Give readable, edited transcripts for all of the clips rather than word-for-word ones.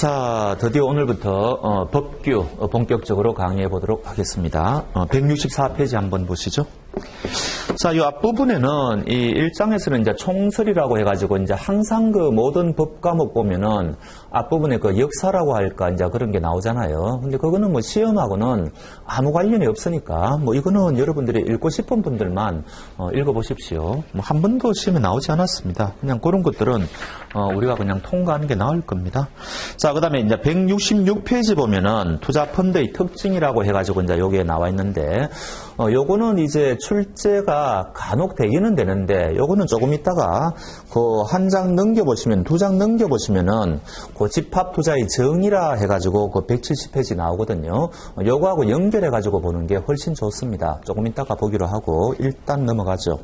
자, 드디어 오늘부터 법규 본격적으로 강의해 보도록 하겠습니다. 164페이지 한번 보시죠. 자, 이 앞부분에는 이 1장에서는 이제 총설이라고 해가지고 이제 항상 그 모든 법 과목 보면은 앞부분에 그 역사라고 할까 이제 그런 게 나오잖아요. 근데 그거는 뭐 시험하고는 아무 관련이 없으니까 뭐 이거는 여러분들이 읽고 싶은 분들만 읽어보십시오. 뭐 한 번도 시험에 나오지 않았습니다. 그냥 그런 것들은 우리가 그냥 통과하는 게 나을 겁니다. 자, 그 다음에 이제 166페이지 보면은 투자 펀드의 특징이라고 해가지고 이제 여기에 나와 있는데, 요거는 이제 출제가 간혹 되기는 되는데, 요거는 조금 있다가 그 한 장 넘겨보시면, 두 장 넘겨보시면은 그 집합 투자의 정의라 해가지고 그 170페이지 나오거든요. 요거하고 연결해가지고 보는 게 훨씬 좋습니다. 조금 있다가 보기로 하고 일단 넘어가죠.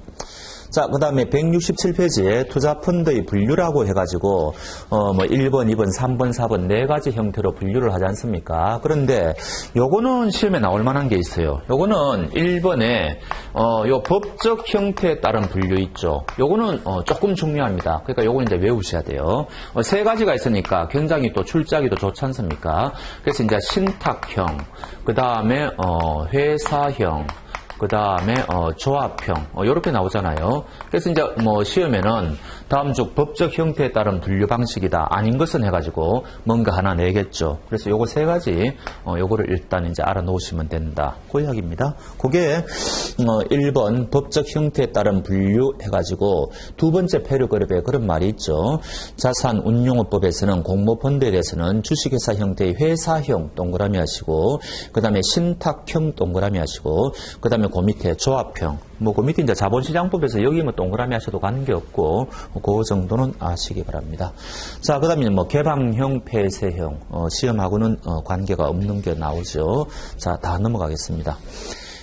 자, 그 다음에 167페이지에 투자펀드의 분류라고 해가지고, 뭐 1번, 2번, 3번, 4번, 네 가지 형태로 분류를 하지 않습니까? 그런데 요거는 시험에 나올 만한 게 있어요. 요거는 1번에, 요 법적 형태에 따른 분류 있죠. 요거는, 조금 중요합니다. 그러니까 요거는 이제 외우셔야 돼요. 세 가지가 있으니까 굉장히 또 출제하기도 좋지 않습니까? 그래서 이제 신탁형, 그 다음에, 회사형, 그 다음에 조합형 이렇게 나오잖아요. 그래서 이제 뭐 시험에는 다음 중 법적 형태에 따른 분류 방식이다 아닌 것은 해가지고 뭔가 하나 내겠죠. 그래서 요거 세 가지 요거를 일단 이제 알아놓으시면 된다. 그 이야기입니다. 그게 1번 법적 형태에 따른 분류 해가지고 두 번째 패러그래프에 그런 말이 있죠. 자산운용업법에서는 공모펀드에 대해서는 주식회사 형태의 회사형 동그라미 하시고, 그 다음에 신탁형 동그라미 하시고, 그 다음에 그 밑에 조합형, 뭐 그 밑에 이제 자본시장법에서 여기 뭐 동그라미 하셔도 관계없고 그 정도는 아시기 바랍니다. 자, 그 다음에 뭐 개방형, 폐쇄형 시험하고는 관계가 없는 게 나오죠. 자, 다 넘어가겠습니다.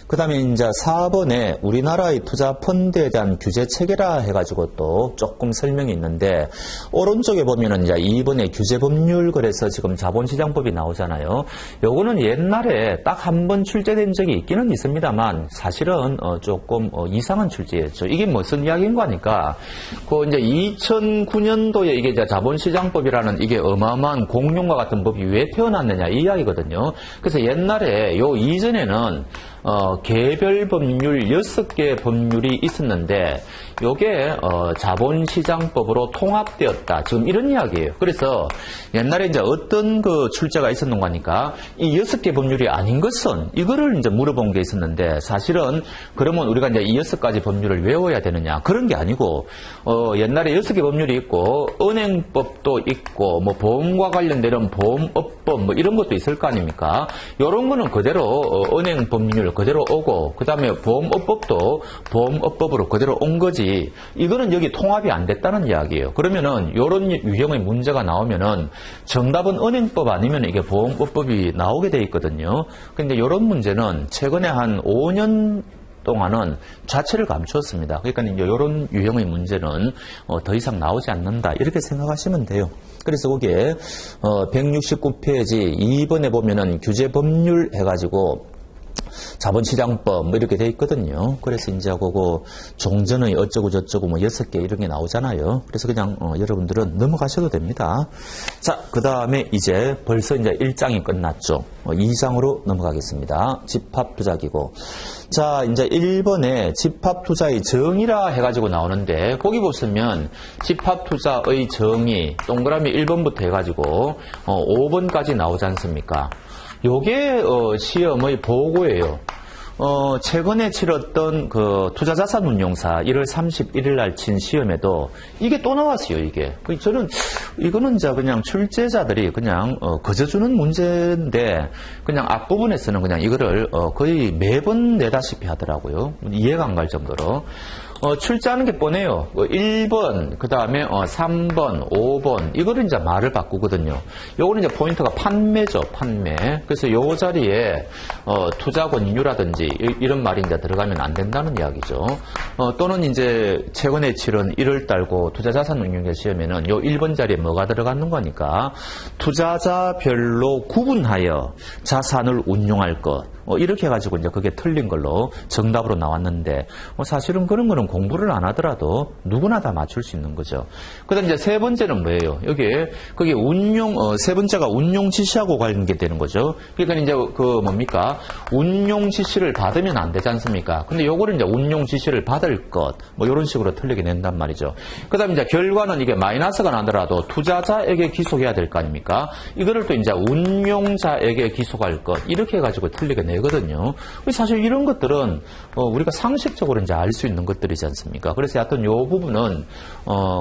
그 다음에 이제 4번에 우리나라의 투자 펀드에 대한 규제 체계라 해가지고 또 조금 설명이 있는데, 오른쪽에 보면은 이제 2번에 규제 법률, 그래서 지금 자본시장법이 나오잖아요. 요거는 옛날에 딱 한 번 출제된 적이 있기는 있습니다만 사실은 조금 이상한 출제였죠. 이게 무슨 이야기인가 하니까 그 이제 2009년도에 이게 이제 자본시장법이라는 이게 어마어마한 공룡과 같은 법이 왜 태어났느냐 이 이야기거든요. 그래서 옛날에 요 이전에는 개별 법률 6개 법률이 있었는데 요게 자본시장법으로 통합되었다. 지금 이런 이야기예요. 그래서 옛날에 이제 어떤 그 출제가 있었는가 하니까 이 6개 법률이 아닌 것은 이거를 이제 물어본 게 있었는데, 사실은 그러면 우리가 이제 이 6가지 법률을 외워야 되느냐 그런 게 아니고, 옛날에 6개 법률이 있고 은행법도 있고 뭐 보험과 관련된 보험업법 뭐 이런 것도 있을 거 아닙니까? 요런 거는 그대로 은행 법률 그대로 오고, 그 다음에 보험업법도 보험업법으로 그대로 온 거지, 이거는 여기 통합이 안 됐다는 이야기예요. 그러면은 요런 유형의 문제가 나오면은 정답은 은행법 아니면 이게 보험업법이 나오게 돼 있거든요. 근데 요런 문제는 최근에 한 5년 동안은 자체를 감추었습니다. 그러니까 이제 이런 유형의 문제는 더 이상 나오지 않는다 이렇게 생각하시면 돼요. 그래서 거기에 169페이지 2번에 보면은 규제 법률 해가지고 자본시장법 뭐 이렇게 돼 있거든요. 그래서 이제 그거 종전의 어쩌고 저쩌고 뭐 6개 이런 게 나오잖아요. 그래서 그냥 여러분들은 넘어가셔도 됩니다. 자, 그 다음에 이제 벌써 이제 1장이 끝났죠. 2장으로 넘어가겠습니다. 집합투자기고. 자, 이제 1번에 집합투자의 정의라 해가지고 나오는데, 거기 보시면 집합투자의 정의 동그라미 1번부터 해가지고 5번까지 나오지 않습니까? 요게 시험의 보고예요. 최근에 치렀던 그 투자자산운용사 1월 31일 날 친 시험에도 이게 또 나왔어요, 이게. 저는 이거는 이제 그냥 출제자들이 그냥 거저주는 문제인데 그냥 앞부분에서는 그냥 이거를 거의 매번 내다시피 하더라고요. 이해가 안 갈 정도로. 출제하는 게 뻔해요. 1번, 그 다음에 3번, 5번, 이거를 이제 말을 바꾸거든요. 요거는 이제 포인트가 판매죠, 판매. 그래서 요 자리에 투자 권유라든지 이런 말이 이제 들어가면 안 된다는 이야기죠. 또는 이제 최근에 치른 1월 달고 투자자산운용사 시험에는 요 1번 자리에 뭐가 들어가는 거니까 투자자별로 구분하여 자산을 운용할 것. 이렇게 해가지고 이제 그게 틀린 걸로 정답으로 나왔는데 사실은 그런 거는 공부를 안 하더라도 누구나 다 맞출 수 있는 거죠. 그다음 이제 세 번째는 뭐예요? 그게 세 번째가 운용 지시하고 관계되는 거죠. 그러니까 이제 뭡니까? 운용 지시를 받으면 안 되지 않습니까? 근데 요거를 이제 운용 지시를 받을 것, 이런 식으로 틀리게 낸단 말이죠. 그다음 이제 결과는 이게 마이너스가 나더라도 투자자에게 기속해야 될 거 아닙니까? 이거를 또 이제 운용자에게 기속할 것, 이렇게 해가지고 틀리게 내거든요. 사실 이런 것들은 우리가 상식적으로 이제 알 수 있는 것들이지 않습니까? 그래서 하여튼 요 부분은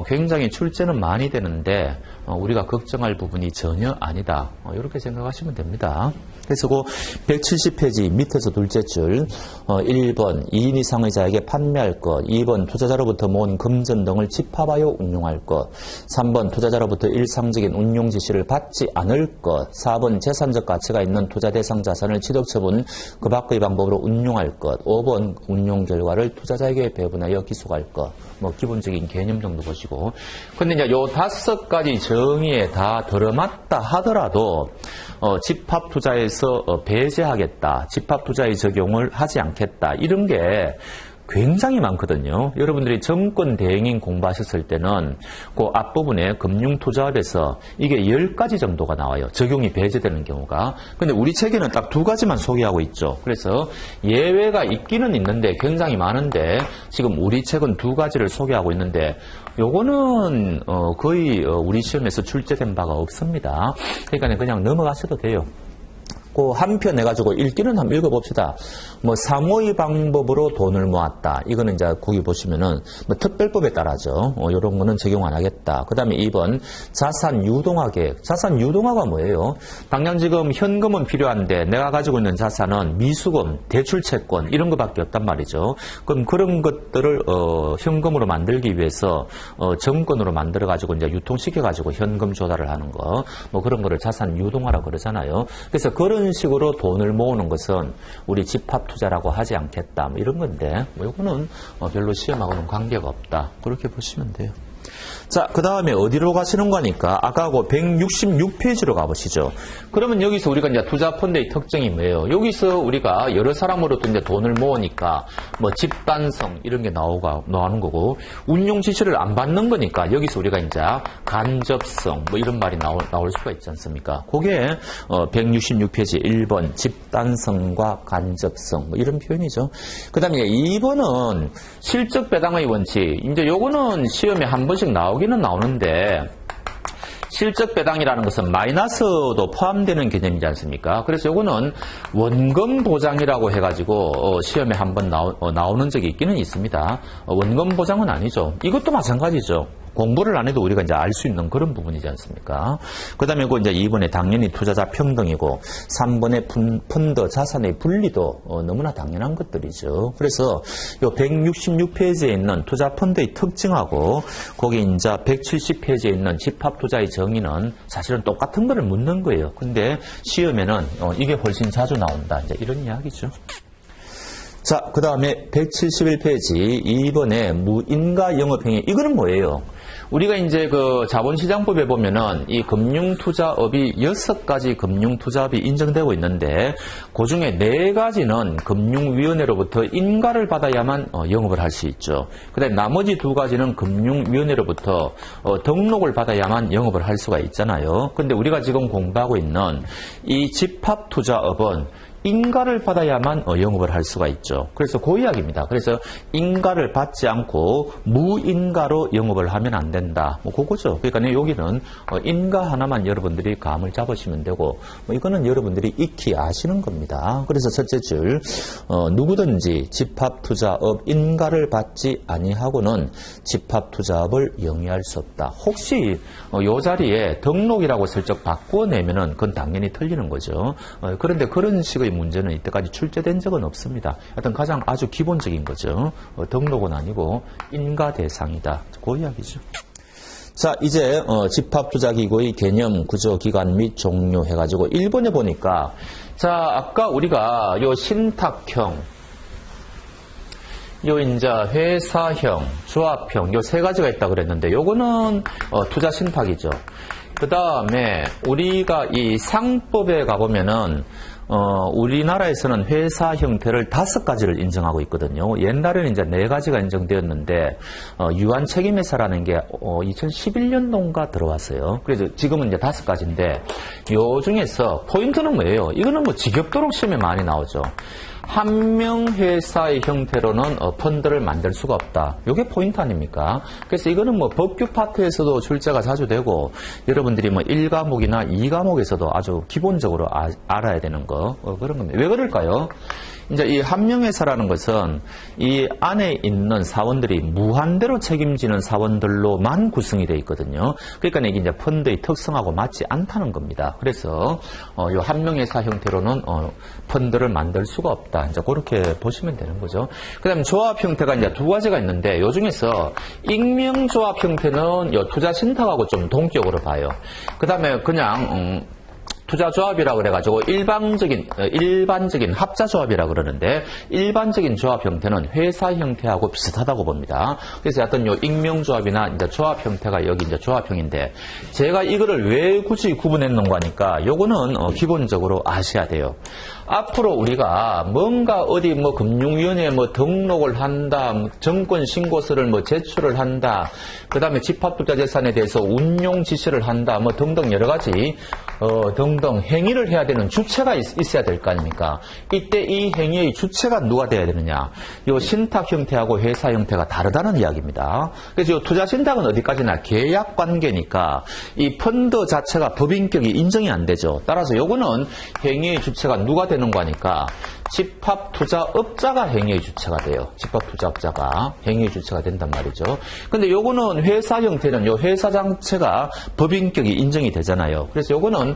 굉장히 출제는 많이 되는데 우리가 걱정할 부분이 전혀 아니다. 이렇게 생각하시면 됩니다. 그래서 그 170페이지 밑에서 둘째 줄 1번 2인 이상의 자에게 판매할 것, 2번 투자자로부터 모은 금전 등을 집합하여 운용할 것, 3번 투자자로부터 일상적인 운용 지시를 받지 않을 것, 4번 재산적 가치가 있는 투자 대상 자산을 취득처분 그 밖의 방법으로 운용할 것, 5번 운용 결과를 투자자에게 배분하여 기속할 것. 기본적인 개념 정도 보시고. 근데 이제 요 5가지 정의에 다 들어맞다 하더라도 집합 투자에서 배제하겠다, 집합 투자의 적용을 하지 않겠다, 이런 게 굉장히 많거든요. 여러분들이 정권 대행인 공부하셨을 때는 그 앞부분에 금융투자업에서 이게 10가지 정도가 나와요. 적용이 배제되는 경우가. 근데 우리 책에는 딱 2가지만 소개하고 있죠. 그래서 예외가 있기는 있는데 굉장히 많은데 지금 우리 책은 2가지를 소개하고 있는데 요거는 거의 우리 시험에서 출제된 바가 없습니다. 그러니까 그냥 넘어가셔도 돼요. 그 한 편 해가지고 읽기는 한번 읽어봅시다. 사모의 방법으로 돈을 모았다. 이거는 이제 거기 보시면은 특별법에 따라죠. 이런 거는 적용 안 하겠다. 그 다음에 2번 자산 유동화 계획. 자산 유동화가 뭐예요? 당장 지금 현금은 필요한데 내가 가지고 있는 자산은 미수금, 대출채권 이런 거밖에 없단 말이죠. 그럼 그런 것들을 현금으로 만들기 위해서 정권으로 만들어 가지고 이제 유통시켜 가지고 현금 조달을 하는 거, 그런 거를 자산 유동화라고 그러잖아요. 그래서 그런 식으로 돈을 모으는 것은 우리 집합 투자라고 하지 않겠다. 이런 건데, 이거는 별로 시험하고는 관계가 없다. 그렇게 보시면 돼요. 자, 그 다음에 어디로 가시는 거니까 아까하고 166페이지로 가보시죠. 그러면 여기서 우리가 이제 투자 펀드의 특징이 뭐예요? 여기서 우리가 여러 사람으로부터 이제 돈을 모으니까 집단성 이런 게 나오는 거고, 운용 지시를 안 받는 거니까 여기서 우리가 이제 간접성 이런 말이 나올 수가 있지 않습니까? 그게 166페이지 1번 집단성과 간접성 이런 표현이죠. 그 다음에 2번은 실적 배당의 원칙. 이제 요거는 시험에 한 번씩 나오기는 나오는데, 실적 배당이라는 것은 마이너스도 포함되는 개념이지 않습니까? 그래서 요거는 원금 보장이라고 해가지고 시험에 한번 나오는 적이 있기는 있습니다. 원금 보장은 아니죠. 이것도 마찬가지죠. 공부를 안 해도 우리가 이제 알 수 있는 그런 부분이지 않습니까? 그 다음에 이제 2번에 당연히 투자자 평등이고, 3번에 펀드 자산의 분리도 너무나 당연한 것들이죠. 그래서 요 166페이지에 있는 투자 펀드의 특징하고, 거기 이제 170페이지에 있는 집합 투자의 정의는 사실은 똑같은 거를 묻는 거예요. 근데 시험에는 이게 훨씬 자주 나온다. 이제 이런 이야기죠. 자, 그 다음에 171페이지 2번에 무인가 영업행위. 이거는 뭐예요? 우리가 이제 그 자본시장법에 보면은 이 금융투자업이 6가지 금융투자업이 인정되고 있는데, 그 중에 4가지는 금융위원회로부터 인가를 받아야만 영업을 할 수 있죠. 그 다음에 나머지 2가지는 금융위원회로부터 등록을 받아야만 영업을 할 수가 있잖아요. 근데 우리가 지금 공부하고 있는 이 집합투자업은 인가를 받아야만 영업을 할 수가 있죠. 그래서 그 이야기입니다. 그래서 인가를 받지 않고 무인가로 영업을 하면 안 된다. 그거죠. 그러니까 여기는 인가 하나만 여러분들이 감을 잡으시면 되고, 이거는 여러분들이 익히 아시는 겁니다. 그래서 첫째 줄, 누구든지 집합투자업 인가를 받지 아니하고는 집합투자업을 영위할 수 없다. 혹시 이 자리에 등록이라고 슬쩍 바꾸어내면은 그건 당연히 틀리는 거죠. 그런데 그런 식의 문제는 이때까지 출제된 적은 없습니다. 하여튼 가장 아주 기본적인 거죠. 등록은 아니고 인가 대상이다. 그 이야기죠. 자, 이제 집합투자기구의 개념, 구조, 기간 및 종류 해가지고 1번에 보니까, 자, 아까 우리가 요 신탁형, 요 이제 회사형, 조합형 요 3가지가 있다 그랬는데, 요거는 투자 신탁이죠. 그 다음에 우리가 이 상법에 가보면은 우리나라에서는 회사 형태를 5가지를 인정하고 있거든요. 옛날에는 이제 4가지가 인정되었는데, 유한책임회사라는 게 2011년도인가 들어왔어요. 그래서 지금은 이제 5가지인데, 요 중에서 포인트는 뭐예요? 이거는 뭐 지겹도록 시험에 많이 나오죠. 한 명 회사의 형태로는 펀드를 만들 수가 없다. 이게 포인트 아닙니까? 그래서 이거는 뭐 법규 파트에서도 출제가 자주 되고 여러분들이 뭐 1과목이나 2과목에서도 아주 기본적으로 알아야 되는 거 그런 겁니다. 왜 그럴까요? 이제 이 한 명 회사라는 것은 이 안에 있는 사원들이 무한대로 책임지는 사원들로만 구성이 되어 있거든요. 그러니까 이게 이제 펀드의 특성하고 맞지 않다는 겁니다. 그래서 이 한 명 회사 형태로는 펀드를 만들 수가 없다. 이제 그렇게 보시면 되는 거죠. 그다음에 조합 형태가 이제 2가지가 있는데 이 중에서 익명 조합 형태는 이 투자 신탁하고 좀 동격으로 봐요. 그다음에 그냥 투자조합이라고 그래가지고 일반적인 합자조합이라고 그러는데 일반적인 조합 형태는 회사 형태하고 비슷하다고 봅니다. 그래서 어떤 요 익명조합이나 이제 조합 형태가 여기 이제 조합형인데 제가 이거를 왜 굳이 구분했는가 하니까 요거는 기본적으로 아셔야 돼요. 앞으로 우리가 뭔가 어디 뭐 금융위원회에 뭐 등록을 한다, 정권 신고서를 뭐 제출을 한다, 그 다음에 집합투자재산에 대해서 운용 지시를 한다, 뭐 등등 여러 가지 등등 행위를 해야 되는 주체가 있어야 될 거 아닙니까? 이때 이 행위의 주체가 누가 돼야 되느냐? 이 신탁 형태하고 회사 형태가 다르다는 이야기입니다. 그래서 이 투자 신탁은 어디까지나 계약 관계니까 이 펀드 자체가 법인격이 인정이 안 되죠. 따라서 요거는 행위의 주체가 누가 되는 거니까 집합투자업자가 행위의 주체가 돼요. 집합투자업자가 행위의 주체가 된단 말이죠. 근데 요거는 회사 형태는 요 회사 자체가 법인격이 인정이 되잖아요. 그래서 요거는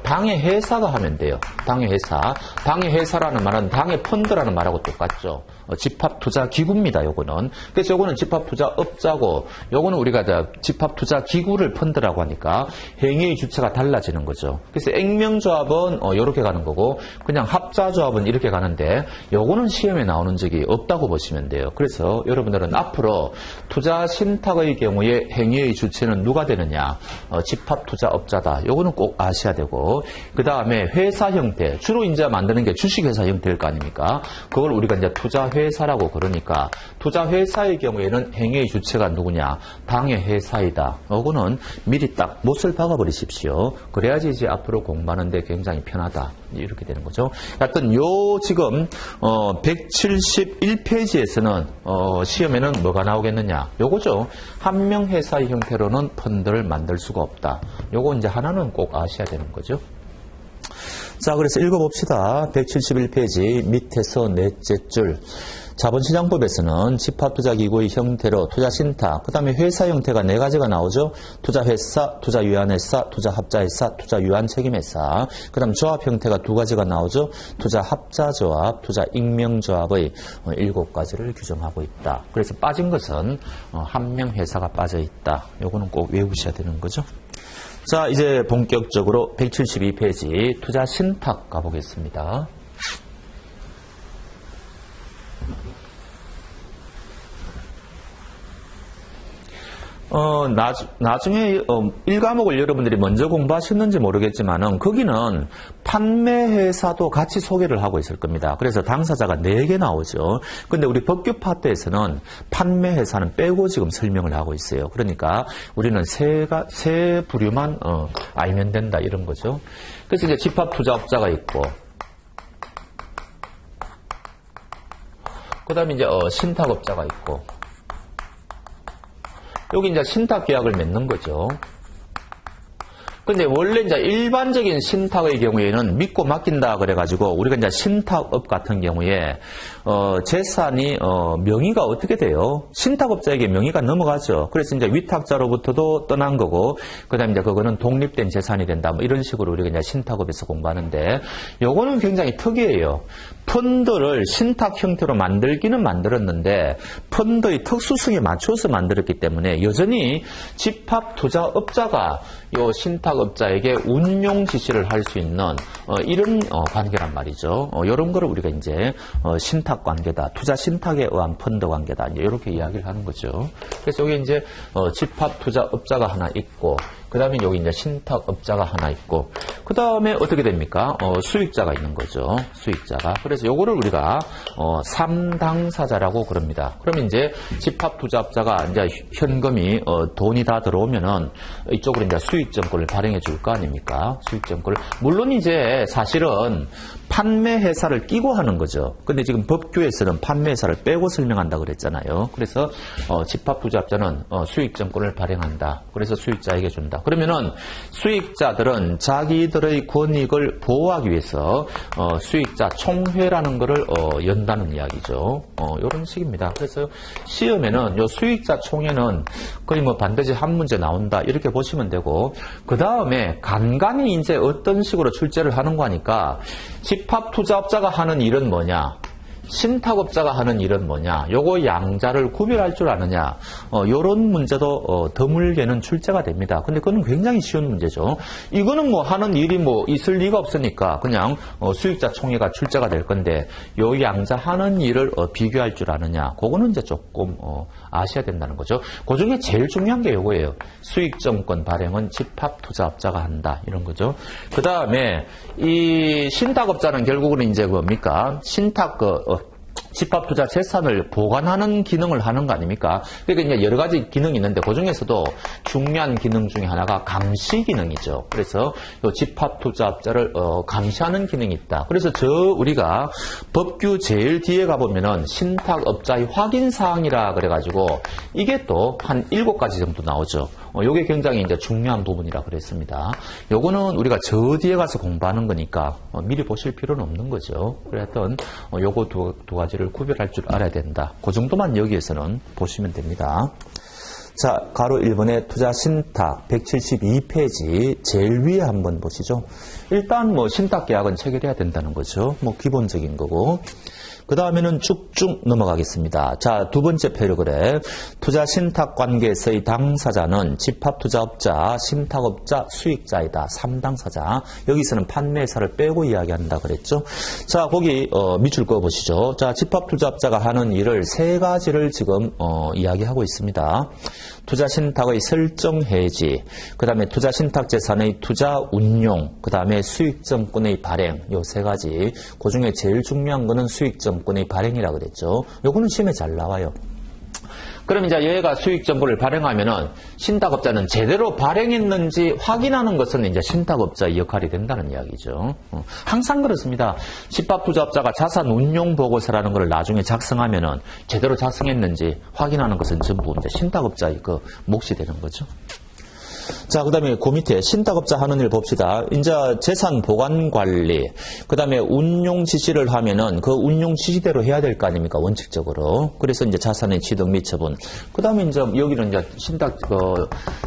당의 회사가 하면 돼요. 당의 회사. 당의 회사라는 말은 당의 펀드라는 말하고 똑같죠. 집합투자기구입니다. 요거는. 그래서 요거는 집합투자업자고 요거는 우리가 집합투자기구를 펀드라고 하니까 행위의 주체가 달라지는 거죠. 그래서 액명조합은 요렇게 가는 거고 그냥 합자조합은 이렇게 가는데 요거는 시험에 나오는 적이 없다고 보시면 돼요. 그래서 여러분들은 앞으로 투자신탁의 경우에 행위의 주체는 누가 되느냐? 집합투자업자다. 요거는 꼭 아셔야 되고 그 다음에 회사 형태. 주로 이제 만드는 게 주식회사 형태일 거 아닙니까? 그걸 우리가 이제 투자회사라고 그러니까 투자회사의 경우에는 행위의 주체가 누구냐? 당의 회사이다. 요거는 미리 딱 못을 박아버리십시오. 그래야지 이제 앞으로 공부하는데 굉장히 편하다. 이렇게 되는 거죠. 하여튼 요 지금 171페이지에서는 시험에는 뭐가 나오겠느냐? 요거죠. 한 명 회사의 형태로는 펀드를 만들 수가 없다. 요거 이제 하나는 꼭 아셔야 되는 거죠. 자, 그래서 읽어봅시다. 171페이지 밑에서 넷째 줄. 자본시장법에서는 집합투자기구의 형태로 투자신탁, 그 다음에 회사 형태가 4가지가 나오죠. 투자회사, 투자유한회사, 투자합자회사, 투자유한책임회사. 그 다음 조합 형태가 2가지가 나오죠. 투자합자조합, 투자익명조합의 7가지를 규정하고 있다. 그래서 빠진 것은 한 명 회사가 빠져있다. 요거는 꼭 외우셔야 되는 거죠. 자, 이제 본격적으로 172페이지 투자신탁 가보겠습니다. 나중에 1과목을 여러분들이 먼저 공부하셨는지 모르겠지만은 거기는 판매회사도 같이 소개를 하고 있을 겁니다. 그래서 당사자가 4개 나오죠. 근데 우리 법규 파트에서는 판매회사는 빼고 지금 설명을 하고 있어요. 그러니까 우리는 세 부류만 알면 된다 이런 거죠. 그래서 이제 집합투자업자가 있고 그 다음에 이제 신탁업자가 있고 여기 이제 신탁 계약을 맺는 거죠. 근데 원래 이제 일반적인 신탁의 경우에는 믿고 맡긴다 그래가지고 우리가 이제 신탁업 같은 경우에 재산이 명의가 어떻게 돼요? 신탁업자에게 명의가 넘어가죠. 그래서 이제 위탁자로부터도 떠난 거고 그다음에 이제 그거는 독립된 재산이 된다. 뭐 이런 식으로 우리가 이제 신탁업에서 공부하는데 요거는 굉장히 특이해요. 펀드를 신탁 형태로 만들기는 만들었는데 펀드의 특수성에 맞춰서 만들었기 때문에 여전히 집합투자업자가 요 신탁업자에게 운용 지시를 할 수 있는 이런 관계란 말이죠. 이런 거를 우리가 이제 신탁 관계다, 투자 신탁에 의한 펀드 관계다, 이제 이렇게 이야기를 하는 거죠. 그래서 여기 이제 집합투자업자가 하나 있고, 그 다음에 여기 이제 신탁업자가 하나 있고, 그 다음에 어떻게 됩니까? 수익자가 있는 거죠. 수익자가. 그래서 요거를 우리가, 3당사자라고 그럽니다. 그러면 이제 집합투자업자가 이제 현금이, 돈이 다 들어오면은 이쪽으로 이제 수익점권을 발행해 줄 거 아닙니까? 수익점권을. 물론 이제 사실은 판매회사를 끼고 하는 거죠. 근데 지금 법규에서는 판매회사를 빼고 설명한다 그랬잖아요. 그래서, 집합투자업자는 수익점권을 발행한다. 그래서 수익자에게 준다. 그러면은 수익자들은 자기들의 권익을 보호하기 위해서 수익자 총회라는 거를 연다는 이야기죠. 이런 식입니다. 그래서 시험에는 요 수익자 총회는 거의 뭐 반드시 한 문제 나온다 이렇게 보시면 되고, 그 다음에 간간히 이제 어떤 식으로 출제를 하는 거니까 집합투자업자가 하는 일은 뭐냐, 신탁업자가 하는 일은 뭐냐, 요거 양자를 구별할 줄 아느냐, 요런 문제도 드물게는 출제가 됩니다. 근데 그건 굉장히 쉬운 문제죠. 이거는 뭐 하는 일이 뭐 있을 리가 없으니까 그냥 수익자 총회가 출제가 될 건데, 요 양자 하는 일을 비교할 줄 아느냐, 그거는 이제 조금 아셔야 된다는 거죠. 그 중에 제일 중요한 게 요거예요. 수익점권 발행은 집합투자업자가 한다, 이런 거죠. 그 다음에 이 신탁업자는 결국은 이제 뭡니까? 신탁 집합투자 재산을 보관하는 기능을 하는 거 아닙니까? 그러니까 이제 여러 가지 기능이 있는데 그 중에서도 중요한 기능 중에 하나가 감시 기능이죠. 그래서 이 집합투자업자를 감시하는 기능이 있다. 그래서 우리가 법규 제일 뒤에 가보면은 신탁업자의 확인사항이라 그래가지고 이게 또 한 7가지 정도 나오죠. 요게 굉장히 이제 중요한 부분이라 그랬습니다. 요거는 우리가 저 뒤에 가서 공부하는 거니까 미리 보실 필요는 없는 거죠. 그래서 요거 두 가지를 구별할 줄 알아야 된다. 그 정도만 여기에서는 보시면 됩니다. 자, 가로 1번의 투자 신탁 172페이지 제일 위에 한번 보시죠. 일단 뭐 신탁 계약은 체결해야 된다는 거죠. 뭐 기본적인 거고. 그 다음에는 쭉쭉 넘어가겠습니다. 자, 두 번째 패러그래프. 투자 신탁 관계에서의 당사자는 집합투자업자, 신탁업자, 수익자이다. 3당사자. 여기서는 판매사를 빼고 이야기한다 그랬죠. 자, 거기 밑줄 그어 보시죠. 자, 집합투자업자가 하는 일을 3가지를 지금 이야기하고 있습니다. 투자 신탁의 설정 해지, 그 다음에 투자 신탁 재산의 투자 운용, 그 다음에 수익점권의 발행, 요 3가지. 그 중에 제일 중요한 거는 수익점권의 발행이라 그랬죠. 요거는 시험에 잘 나와요. 그럼 이제 얘가 수익점권을 발행하면은 신탁업자는 제대로 발행했는지 확인하는 것은 이제 신탁업자의 역할이 된다는 이야기죠. 항상 그렇습니다. 집합투자업자가 자산 운용 보고서라는 걸 나중에 작성하면은 제대로 작성했는지 확인하는 것은 전부 이제 신탁업자의 그 몫이 되는 거죠. 자, 그 다음에 그 밑에 신탁업자 하는 일 봅시다. 이제 재산 보관 관리, 그 다음에 운용 지시를 하면은 그 운용 지시대로 해야 될 거 아닙니까? 원칙적으로. 그래서 이제 자산의 취득 및 처분. 그 다음에 이제 여기는 이제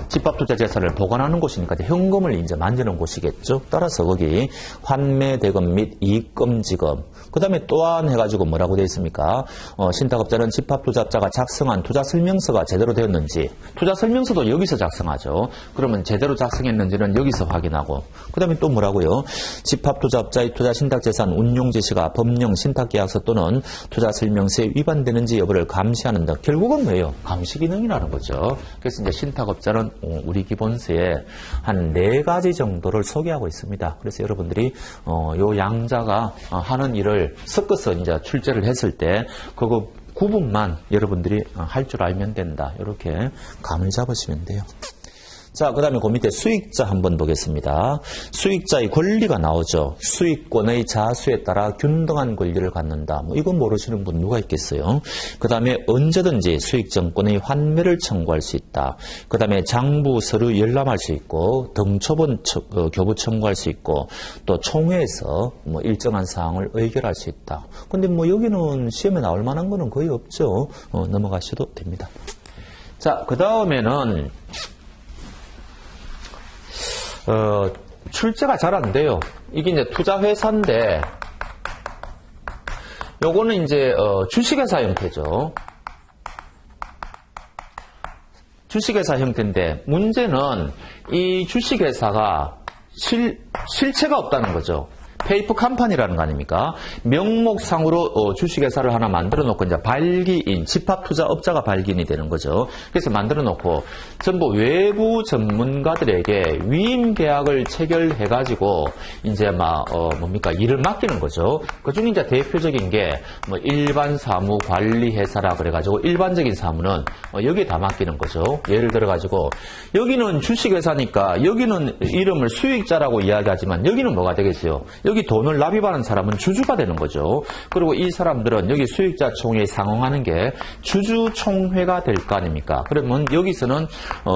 집합투자 재산을 보관하는 곳이니까 현금을 이제 만드는 곳이겠죠. 따라서 거기 환매 대금 및 이익금지금. 그 다음에 또한 해가지고 뭐라고 되어 있습니까? 신탁업자는 집합투자업자가 작성한 투자설명서가 제대로 되었는지, 투자설명서도 여기서 작성하죠. 그러면 제대로 작성했는지는 여기서 확인하고, 그 다음에 또 뭐라고요? 집합투자업자의 투자신탁재산 운용지시가 법령 신탁계약서 또는 투자설명서에 위반되는지 여부를 감시하는다. 결국은 뭐예요? 감시기능이라는 거죠. 그래서 이제 신탁업자는 우리 기본서에 한 4가지 정도를 소개하고 있습니다. 그래서 여러분들이 요 양자가 하는 일을 섞어서 이제 출제를 했을 때 그거 구분만 여러분들이 할 줄 알면 된다. 이렇게 감을 잡으시면 돼요. 자, 그 다음에 그 밑에 수익자 한번 보겠습니다. 수익자의 권리가 나오죠. 수익권의 자수에 따라 균등한 권리를 갖는다. 뭐 이건 모르시는 분 누가 있겠어요. 그 다음에 언제든지 수익정권의 환매를 청구할 수 있다. 그 다음에 장부 서류 열람할 수 있고, 등초본 교부 청구할 수 있고, 또 총회에서 뭐 일정한 사항을 의결할 수 있다. 근데 뭐 여기는 시험에 나올 만한 거는 거의 없죠. 넘어가셔도 됩니다. 자, 그 다음에는 출제가 잘 안 돼요. 이게 이제 투자회사인데, 요거는 이제, 주식회사 형태죠. 주식회사 형태인데, 문제는 이 주식회사가 실체가 없다는 거죠. 페이퍼 컴퍼니라는 거 아닙니까? 명목상으로 주식회사를 하나 만들어 놓고 이제 발기인, 집합투자업자가 발기인이 되는 거죠. 그래서 만들어 놓고 전부 외부 전문가들에게 위임 계약을 체결해가지고 이제 뭡니까? 일을 맡기는 거죠. 그 중에 이제 대표적인 게 뭐 일반 사무 관리 회사라 그래가지고 일반적인 사무는 여기에 다 맡기는 거죠. 예를 들어가지고 여기는 주식회사니까 여기는 이름을 수익자라고 이야기하지만 여기는 뭐가 되겠어요? 여기 돈을 납입하는 사람은 주주가 되는 거죠. 그리고 이 사람들은 여기 수익자 총회에 상응하는 게 주주총회가 될 거 아닙니까? 그러면 여기서는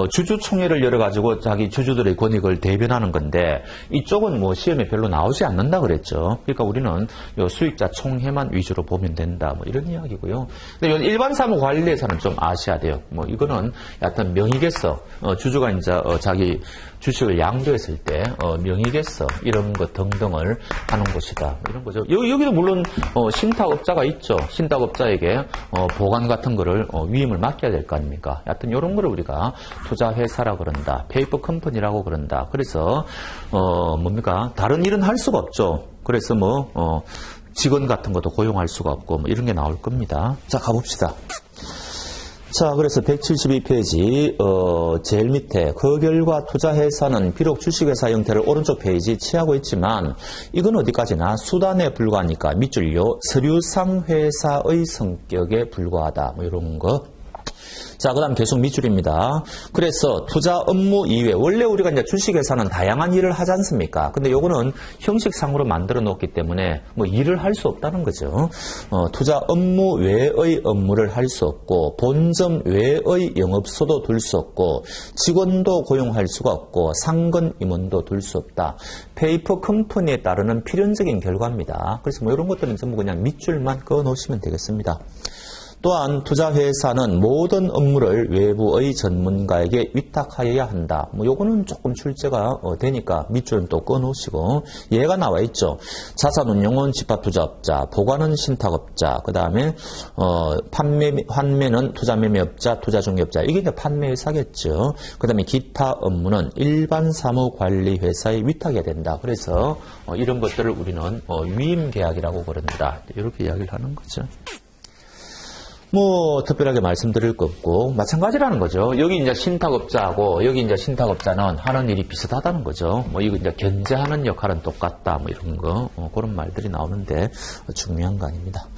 주주총회를 열어가지고 자기 주주들의 권익을 대변하는 건데 이쪽은 뭐 시험에 별로 나오지 않는다 그랬죠. 그러니까 우리는 요 수익자 총회만 위주로 보면 된다. 뭐 이런 이야기고요. 근데 일반 사무 관리에서는 좀 아셔야 돼요. 뭐 이거는 약간 명의계서 주주가 이제 자기 주식을 양도했을 때 명의계서 이런 것 등등을 하는 곳이다. 이런 거죠. 여기도 물론 신탁업자가 있죠. 신탁업자에게 보관 같은 거를 위임을 맡겨야 될 거 아닙니까? 하여튼 이런 거를 우리가 투자회사라고 그런다. 페이퍼 컴퍼니라고 그런다. 그래서 뭡니까? 다른 일은 할 수가 없죠. 그래서 직원 같은 것도 고용할 수가 없고 뭐 이런 게 나올 겁니다. 자, 가봅시다. 자, 그래서 172페이지 제일 밑에 그 결과 투자회사는 비록 주식회사 형태를 오른쪽 페이지 취하고 있지만 이건 어디까지나 수단에 불과하니까 밑줄요 서류상 회사의 성격에 불과하다. 뭐 이런 거. 자, 그 다음 계속 밑줄입니다. 그래서 투자 업무 이외에 원래 우리가 이제 주식회사는 다양한 일을 하지 않습니까? 근데 요거는 형식상으로 만들어 놓기 때문에 뭐 일을 할 수 없다는 거죠. 투자 업무 외의 업무를 할 수 없고 본점 외의 영업소도 둘 수 없고 직원도 고용할 수가 없고 상권 임원도 둘 수 없다. 페이퍼 컴퍼니에 따르는 필연적인 결과입니다. 그래서 뭐 이런 것들은 전부 그냥 밑줄만 그어 놓으시면 되겠습니다. 또한 투자회사는 모든 업무를 외부의 전문가에게 위탁하여야 한다. 뭐 요거는 조금 출제가 되니까 밑줄은 또 꺼놓으시고 얘가 나와 있죠. 자산운용은 집합투자업자, 보관은 신탁업자, 그 다음에 환매는 투자매매업자, 투자중개업자. 이게 이제 판매회사겠죠. 그 다음에 기타 업무는 일반 사무관리회사에 위탁해야 된다. 그래서 이런 것들을 우리는 위임계약이라고 그런다. 이렇게 이야기를 하는 거죠. 뭐 특별하게 말씀드릴 거 없고 마찬가지라는 거죠. 여기 이제 신탁업자하고 여기 이제 신탁업자는 하는 일이 비슷하다는 거죠. 뭐 이거 이제 견제하는 역할은 똑같다. 뭐 이런 거 그런 말들이 나오는데 중요한 거 아닙니다.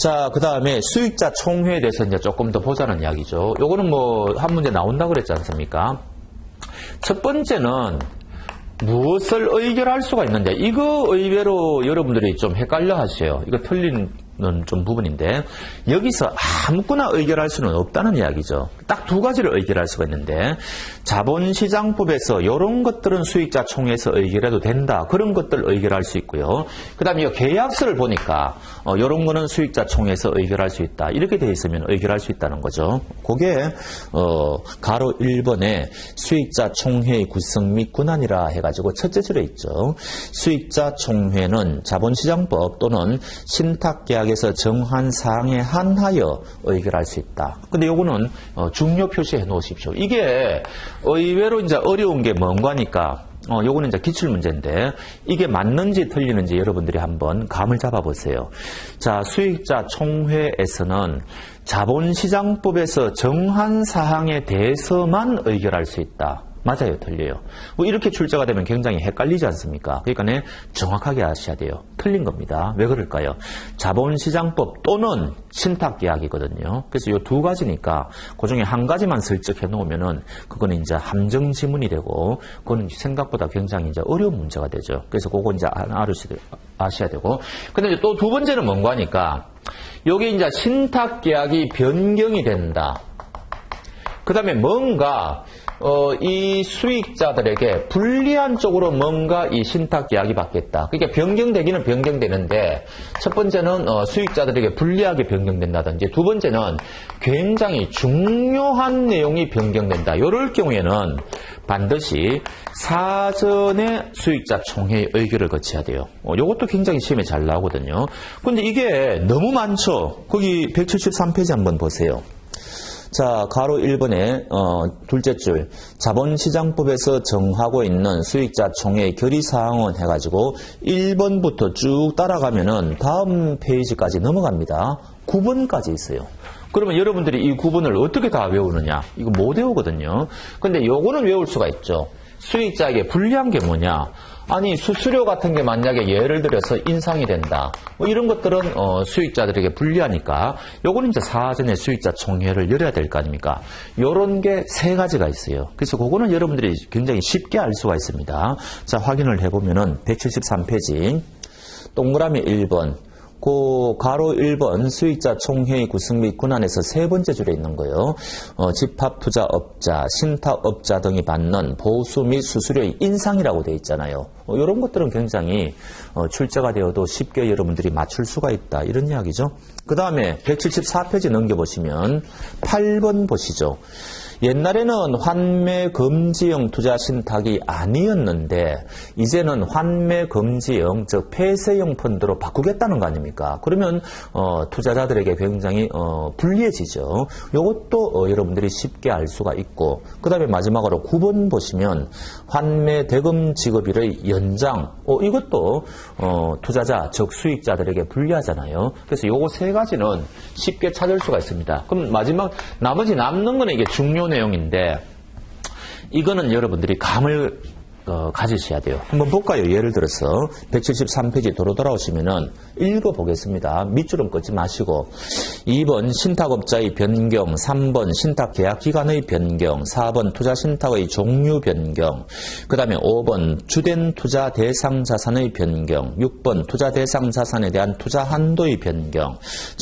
자, 그 다음에 수익자 총회에 대해서 이제 조금 더 보자는 이야기죠. 요거는 뭐 한 문제 나온다 그랬지 않습니까? 첫 번째는 무엇을 의결할 수가 있는데 이거 의외로 여러분들이 좀 헷갈려 하세요. 이거 틀린 좀 부분인데 여기서 아무거나 의결할 수는 없다는 이야기죠. 딱 두 가지를 의결할 수가 있는데 자본시장법에서 이런 것들은 수익자 총회에서 의결해도 된다. 그런 것들을 의결할 수 있고요. 그 다음에 이 계약서를 보니까 이런 거는 수익자 총회에서 의결할 수 있다. 이렇게 돼 있으면 의결할 수 있다는 거죠. 그게 가로 1번에 수익자 총회의 구성 및 권한이라 해가지고 첫째 줄에 있죠. 수익자 총회는 자본시장법 또는 신탁계약에서 정한 사항에 한하여 의결할 수 있다. 근데 요거는 중요 표시해 놓으십시오. 이게 의외로 이제 어려운 게 뭔가니까 요거는 이제 기출 문제인데 이게 맞는지 틀리는지 여러분들이 한번 감을 잡아보세요. 자, 수익자 총회에서는 자본시장법에서 정한 사항에 대해서만 의결할 수 있다. 맞아요, 틀려요. 뭐 이렇게 출제가 되면 굉장히 헷갈리지 않습니까? 그러니까 정확하게 아셔야 돼요. 틀린 겁니다. 왜 그럴까요? 자본시장법 또는 신탁계약이거든요. 그래서 이 두 가지니까 그 중에 한 가지만 슬쩍 해놓으면은 그거는 이제 함정 지문이 되고 그거는 생각보다 굉장히 이제 어려운 문제가 되죠. 그래서 그거 이제 아셔야 되고. 근데 또 두 번째는 뭔가 하니까 여기 이제 신탁계약이 변경이 된다. 그 다음에 뭔가 이 수익자들에게 불리한 쪽으로 뭔가 이 신탁계약이 바뀌었다. 그러니까 변경되기는 변경되는데 첫 번째는 수익자들에게 불리하게 변경된다든지 두 번째는 굉장히 중요한 내용이 변경된다. 이럴 경우에는 반드시 사전에 수익자 총회의 의결을 거쳐야 돼요. 이것도 굉장히 시험에 잘 나오거든요. 근데 이게 너무 많죠. 거기 173페이지 한번 보세요. 자, 가로 1번에 둘째 줄 자본시장법에서 정하고 있는 수익자 총회의 결의사항은 해가지고 1번부터 쭉 따라가면은 다음 페이지까지 넘어갑니다. 9번까지 있어요. 그러면 여러분들이 이 9번을 어떻게 다 외우느냐? 이거 못 외우거든요. 근데 요거는 외울 수가 있죠. 수익자에게 불리한 게 뭐냐? 아니, 수수료 같은 게 만약에 예를 들어서 인상이 된다. 뭐 이런 것들은 수익자들에게 불리하니까 요거는 이제 사전에 수익자 총회를 열어야 될 거 아닙니까? 요런 게 세 가지가 있어요. 그래서 그거는 여러분들이 굉장히 쉽게 알 수가 있습니다. 자, 확인을 해보면은 173페이지 동그라미 1번 그 가로 1번 수익자 총회의 구성 및 군안에서 세 번째 줄에 있는 거예요. 집합투자업자, 신탁업자 등이 받는 보수 및 수수료의 인상이라고 되어 있잖아요. 이런 것들은 굉장히 출제가 되어도 쉽게 여러분들이 맞출 수가 있다. 이런 이야기죠. 그 다음에 174페이지 넘겨보시면 8번 보시죠. 옛날에는 환매 금지형 투자 신탁이 아니었는데 이제는 환매 금지형 즉 폐쇄형 펀드로 바꾸겠다는 거 아닙니까? 그러면 투자자들에게 굉장히 불리해지죠. 이것도 여러분들이 쉽게 알 수가 있고 그 다음에 마지막으로 9번 보시면 환매 대금 지급일의 연장 이것도 투자자 즉 수익자들에게 불리하잖아요. 그래서 요거 세 가지는 쉽게 찾을 수가 있습니다. 그럼 마지막 나머지 남는 거는 이게 중요 내용인데 이거는 여러분들이 감을 가지셔야 돼요. 한번 볼까요? 예를 들어서 173페이지 도로 돌아오시면은 읽어보겠습니다. 밑줄은 끄지 마시고 2번 신탁업자의 변경, 3번 신탁계약기간의 변경, 4번 투자신탁의 종류 변경, 그 다음에 5번 주된 투자 대상 자산의 변경, 6번 투자 대상 자산에 대한 투자 한도의 변경,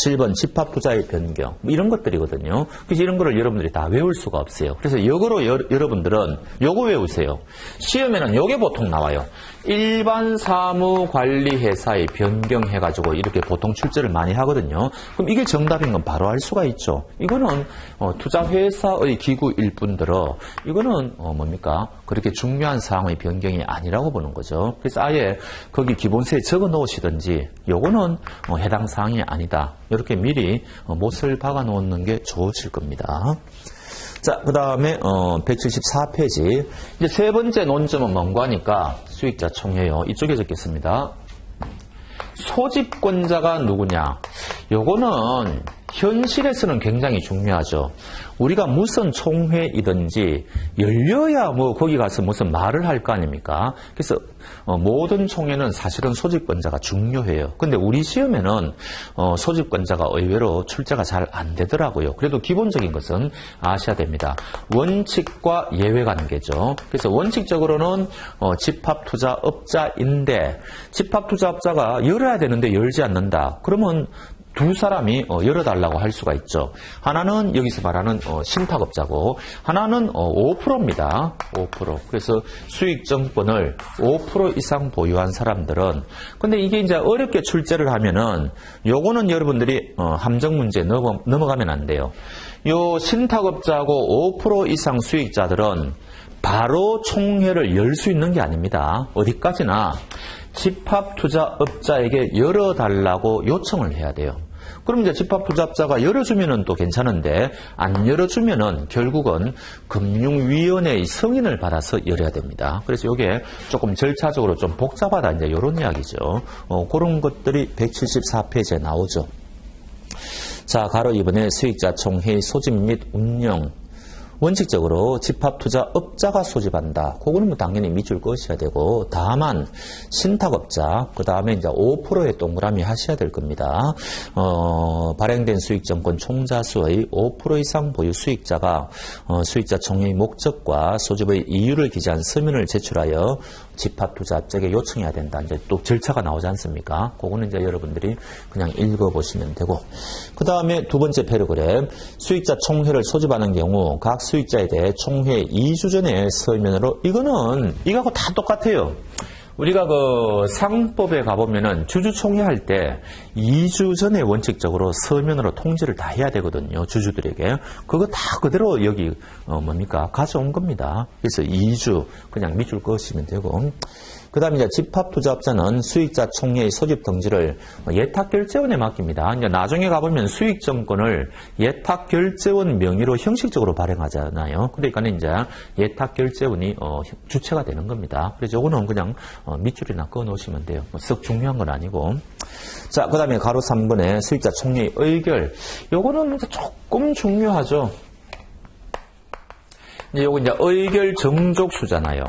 7번 집합투자의 변경 이런 것들이거든요. 그래서 이런 거를 여러분들이 다 외울 수가 없어요. 그래서 역으로 여러분들은 요거 외우세요. 시험에는 요게 보통 나와요. 일반 사무관리회사의 변경해가지고 이렇게 보통 출제를 많이 하거든요. 그럼 이게 정답인 건 바로 알 수가 있죠. 이거는 투자회사의 기구일 뿐더러 이거는 뭡니까? 그렇게 중요한 사항의 변경이 아니라고 보는 거죠. 그래서 아예 거기 기본서에 적어 놓으시든지 요거는 해당 사항이 아니다. 이렇게 미리 못을 박아 놓는 게 좋으실 겁니다. 자, 그 다음에 174페이지 이제 세 번째 논점은 뭔가 하니까 수익자 총회요. 이쪽에 적겠습니다. 소집권자가 누구냐? 요거는 현실에서는 굉장히 중요하죠. 우리가 무슨 총회이든지 열려야 뭐 거기 가서 무슨 말을 할 거 아닙니까? 그래서 모든 총회는 사실은 소집권자가 중요해요. 근데 우리 시험에는 소집권자가 의외로 출제가 잘 안 되더라고요. 그래도 기본적인 것은 아셔야 됩니다. 원칙과 예외 관계죠. 그래서 원칙적으로는 집합투자업자인데 집합투자업자가 열어야 되는데 열지 않는다. 그러면 두 사람이 열어달라고 할 수가 있죠. 하나는 여기서 말하는 신탁업자고 하나는 5%입니다. 5%. 그래서 수익정권을 5% 이상 보유한 사람들은 근데 이게 이제 어렵게 출제를 하면은 요거는 여러분들이 함정 문제 넘어가면 안 돼요. 요 신탁업자하고 5% 이상 수익자들은 바로 총회를 열 수 있는 게 아닙니다. 어디까지나 집합투자업자에게 열어달라고 요청을 해야 돼요. 그럼 이제 집합투자업자가 열어주면은 또 괜찮은데 안 열어주면은 결국은 금융위원회의 승인을 받아서 열어야 됩니다. 그래서 이게 조금 절차적으로 좀 복잡하다 이제 이런 이야기죠. 그런 것들이 174페이지에 나오죠. 자, 가로 2번에 수익자 총회 소집 및 운영. 원칙적으로 집합투자업자가 소집한다. 그거는 뭐 당연히 밑줄 그으셔야 되고, 다만 신탁업자, 그 다음에 이제 5%의 동그라미 하셔야 될 겁니다. 발행된 수익정권 총자수의 5% 이상 보유 수익자가 수익자 총회의 목적과 소집의 이유를 기재한 서면을 제출하여 집합투자업자에게 요청해야 된다. 이제 또 절차가 나오지 않습니까? 그거는 이제 여러분들이 그냥 읽어보시면 되고, 그 다음에 두 번째 패러그램, 수익자 총회를 소집하는 경우 각 수익자에 대해 총회 2주 전에 서면으로, 이거는 이거하고 다 똑같아요. 우리가 그 상법에 가보면은 주주총회 할 때 2주 전에 원칙적으로 서면으로 통지를 다 해야 되거든요. 주주들에게. 그거 다 그대로 여기 가져온 겁니다. 그래서 2주 그냥 밑줄 그으시면 되고. 그 다음에 이제 집합투자업자는 수익자 총회의 소집 등지를 예탁결제원에 맡깁니다. 이제 나중에 가보면 수익정권을 예탁결제원 명의로 형식적으로 발행하잖아요. 그러니까 이제 예탁결제원이 주체가 되는 겁니다. 그래서 이거는 그냥 밑줄이나 그어 놓으시면 돼요. 썩 중요한 건 아니고. 자, 그 다음에 가로 3번에 수익자 총회의 의결. 요거는 조금 중요하죠. 이제 요거 이제 의결 정족수잖아요.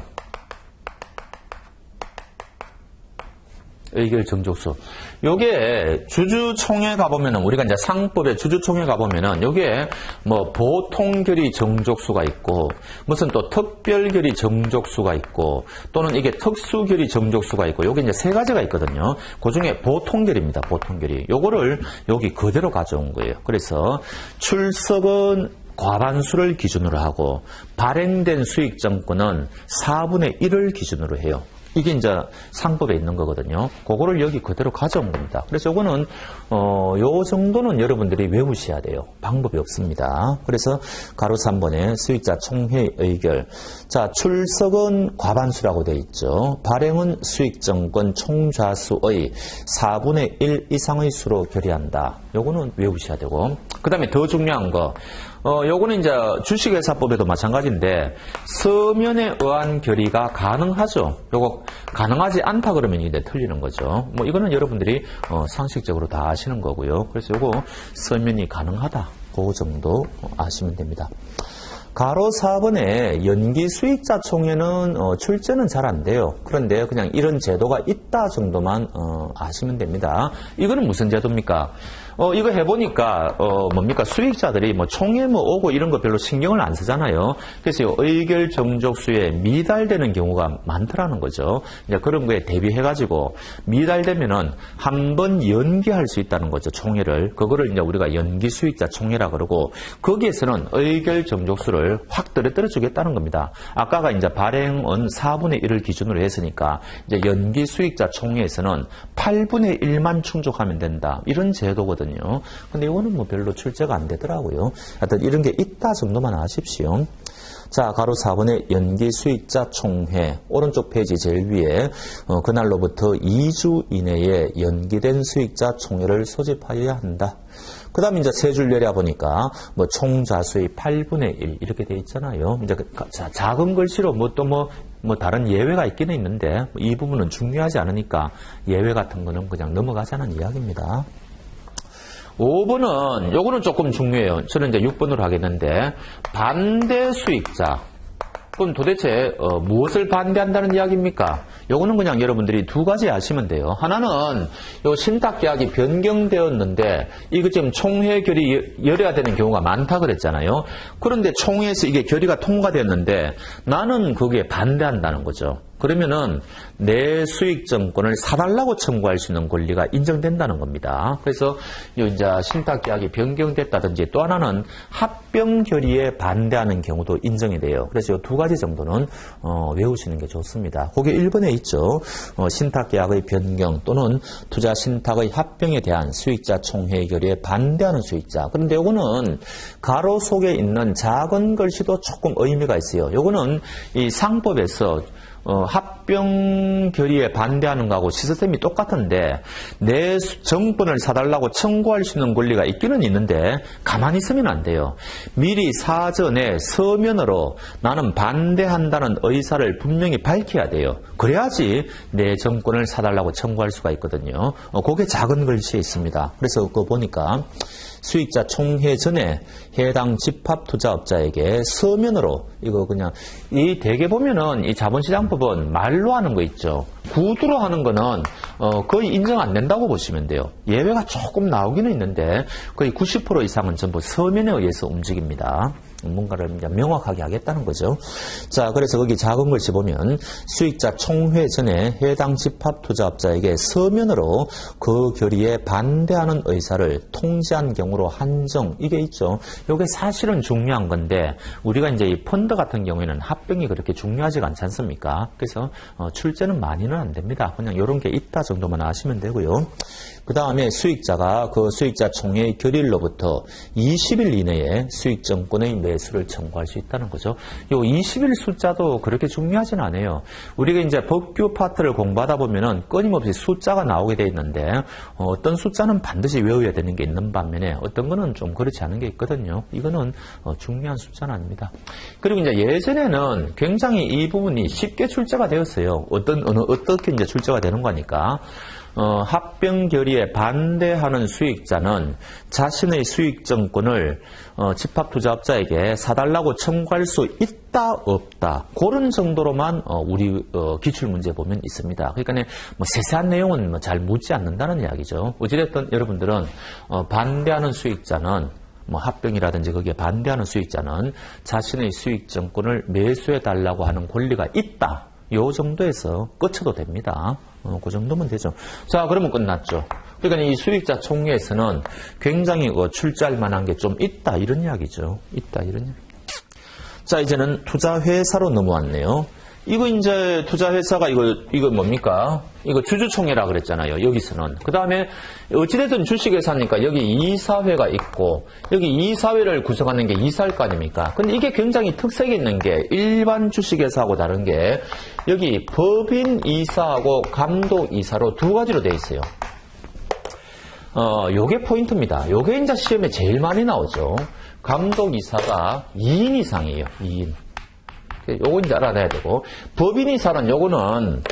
의결 정족수. 요게 주주총회 가보면은, 우리가 이제 상법의 주주총회 가보면은, 요게 뭐 보통결의 정족수가 있고, 무슨 또 특별결의 정족수가 있고, 또는 이게 특수결의 정족수가 있고, 요게 이제 세 가지가 있거든요. 그 중에 보통결의입니다. 보통결의. 요거를 여기 그대로 가져온 거예요. 그래서 출석은 과반수를 기준으로 하고, 발행된 수익정권은 4분의 1을 기준으로 해요. 이게 이제 상법에 있는 거거든요. 그거를 여기 그대로 가져온 겁니다. 그래서 요거는 요 정도는 여러분들이 외우셔야 돼요. 방법이 없습니다. 그래서 가로 3번에 수익자 총회 의결. 자, 출석은 과반수라고 되어 있죠. 발행은 수익정권 총좌수의 4분의 1 이상의 수로 결의한다. 요거는 외우셔야 되고. 그 다음에 더 중요한 거. 요거는 이제 주식회사법에도 마찬가지인데, 서면에 의한 결의가 가능하죠. 요거 가능하지 않다 그러면 이제 틀리는 거죠. 뭐 이거는 여러분들이 상식적으로 다 아시는 거고요. 그래서 요거 서면이 가능하다. 그 정도 아시면 됩니다. 가로 4번에 연기 수익자 총회는 출제는 잘 안 돼요. 그런데 그냥 이런 제도가 있다 정도만 아시면 됩니다. 이거는 무슨 제도입니까? 이거 해보니까, 수익자들이 뭐 총회 뭐 오고 이런 거 별로 신경을 안 쓰잖아요. 그래서 이 의결 정족수에 미달되는 경우가 많더라는 거죠. 이제 그런 거에 대비해가지고 미달되면은 한 번 연기할 수 있다는 거죠. 총회를. 그거를 이제 우리가 연기 수익자 총회라 그러고, 거기에서는 의결 정족수를 확 떨어뜨려 주겠다는 겁니다. 아까가 이제 발행은 4분의 1을 기준으로 했으니까, 이제 연기 수익자 총회에서는 8분의 1만 충족하면 된다. 이런 제도거든요. 근데 이거는 뭐 별로 출제가 안 되더라고요. 하여튼 이런 게 있다 정도만 아십시오. 자, 가로 4번의 연기 수익자 총회. 오른쪽 페이지 제일 위에 그날로부터 2주 이내에 연기된 수익자 총회를 소집하여야 한다. 그 다음에 이제 세 줄 내려보니까 뭐 총좌수의 8분의 1 이렇게 돼 있잖아요. 이제 작은 글씨로 뭐 다른 예외가 있기는 있는데 이 부분은 중요하지 않으니까 예외 같은 거는 그냥 넘어가자는 이야기입니다. 5번은, 요거는 조금 중요해요. 저는 이제 6번으로 하겠는데, 반대 수익자. 그럼 도대체 무엇을 반대한다는 이야기입니까? 요거는 그냥 여러분들이 두 가지 아시면 돼요. 하나는 요 신탁계약이 변경되었는데 이거 지금 총회 결의 열어야 되는 경우가 많다 그랬잖아요. 그런데 총회에서 이게 결의가 통과되었는데 나는 거기에 반대한다는 거죠. 그러면은 내 수익정권을 사달라고 청구할 수 있는 권리가 인정된다는 겁니다. 그래서 이제 신탁계약이 변경됐다든지 또 하나는 합병 결의에 반대하는 경우도 인정이 돼요. 그래서 이 두 가지 정도는 외우시는 게 좋습니다. 그게 1번에 있죠. 신탁계약의 변경 또는 투자 신탁의 합병에 대한 수익자 총회 결의에 반대하는 수익자. 그런데 이거는 가로 속에 있는 작은 글씨도 조금 의미가 있어요. 이거는 이 상법에서 합병 결의에 반대하는 거하고 시스템이 똑같은데 내 정권을 사달라고 청구할 수 있는 권리가 있기는 있는데 가만히 있으면 안 돼요. 미리 사전에 서면으로 나는 반대한다는 의사를 분명히 밝혀야 돼요. 그래야지 내 정권을 사달라고 청구할 수가 있거든요. 그게 작은 글씨에 있습니다. 그래서 그거 보니까 수익자 총회 전에 해당 집합투자업자에게 서면으로 이거 그냥 이 대개 보면은 이 자본시장법은 말로 하는 거 있죠. 구두로 하는 거는 거의 인정 안 된다고 보시면 돼요. 예외가 조금 나오기는 있는데 거의 90% 이상은 전부 서면에 의해서 움직입니다. 뭔가를 이제 명확하게 하겠다는 거죠. 자, 그래서 거기 작은 글씨 보면 수익자 총회 전에 해당 집합투자업자에게 서면으로 그 결의에 반대하는 의사를 통지한 경우로 한정, 이게 있죠. 이게 사실은 중요한 건데 우리가 이제 이 펀드 같은 경우에는 합병이 그렇게 중요하지가 않지 않습니까? 그래서 출제는 많이는 안 됩니다. 그냥 이런 게 있다 정도만 아시면 되고요. 그 다음에 수익자가 그 수익자 총회의 결의일로부터 20일 이내에 수익증권의 매수를 청구할 수 있다는 거죠. 이 20일 숫자도 그렇게 중요하진 않아요. 우리가 이제 법규 파트를 공부하다 보면은 끊임없이 숫자가 나오게 돼 있는데 어떤 숫자는 반드시 외워야 되는 게 있는 반면에 어떤 거는 좀 그렇지 않은 게 있거든요. 이거는 중요한 숫자는 아닙니다. 그리고 이제 예전에는 굉장히 이 부분이 쉽게 출제가 되었어요. 어떻게 이제 출제가 되는 거니까. 합병 결의에 반대하는 수익자는 자신의 수익증권을 집합투자업자에게 사달라고 청구할 수 있다 없다 그런 정도로만 우리 기출문제 보면 있습니다. 그러니까 뭐 세세한 내용은 뭐 잘 묻지 않는다는 이야기죠. 어찌됐든 여러분들은 반대하는 수익자는 뭐 합병이라든지 거기에 반대하는 수익자는 자신의 수익증권을 매수해달라고 하는 권리가 있다. 요 정도에서 끝쳐도 됩니다. 그 정도면 되죠. 자, 그러면 끝났죠. 그러니까 이 수익자 총회에서는 굉장히 출제할 만한 게 좀 있다 이런 이야기죠. 있다 이런 이야기. 자, 이제는 투자회사로 넘어왔네요. 이거 이제 투자회사가 이거 뭡니까? 이거 주주총회라 그랬잖아요. 여기서는. 그 다음에 어찌됐든 주식회사니까 여기 이사회가 있고 여기 이사회를 구성하는 게 이사일 거 아닙니까? 근데 이게 굉장히 특색이 있는 게 일반 주식회사하고 다른 게 여기 법인 이사하고 감독 이사로 두 가지로 돼 있어요. 요게 포인트입니다. 요게 이제 시험에 제일 많이 나오죠. 감독 이사가 2인 이상이에요. 2인. 요거 이제 알아놔야 되고, 법인이사는 요거는